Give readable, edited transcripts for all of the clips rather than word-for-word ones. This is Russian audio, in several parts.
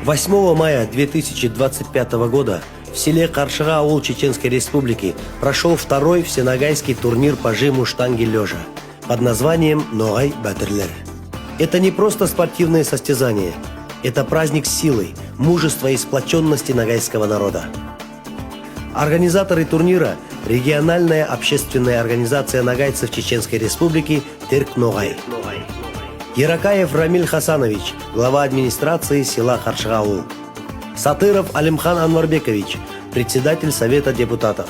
8 мая 2025 года в селе Каршыга-Аул Чеченской Республики прошел второй всенагайский турнир по жиму штанги лежа под названием «Ноғай Бәтірлер». Это не просто спортивное состязание, это праздник силы, мужества и сплоченности нагайского народа. Организаторы турнира – региональная общественная организация нагайцев Чеченской Республики «Терк-Ноғай». Яракаев Рамиль Хасанович, глава администрации села Каршыга-Аул. Сатыров Алимхан Анварбекович, председатель Совета депутатов.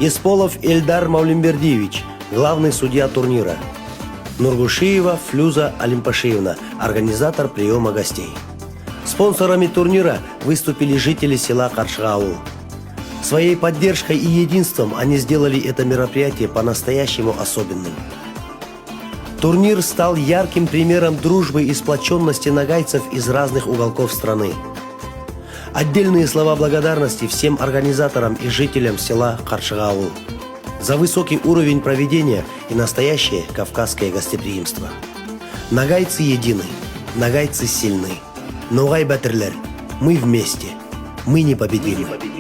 Исполов Эльдар Маулимбердиевич, главный судья турнира. Нургушиева Флюза Алимпашиевна, организатор приема гостей. Спонсорами турнира выступили жители села Каршыга-Аул. Своей поддержкой и единством они сделали это мероприятие по-настоящему особенным. Турнир стал ярким примером дружбы и сплоченности нагайцев из разных уголков страны. Отдельные слова благодарности всем организаторам и жителям села Каршыга-Аул за высокий уровень проведения и настоящее кавказское гостеприимство. Нагайцы едины, нагайцы сильны. Ноғай Бәтірлер, мы вместе, мы непобедимы.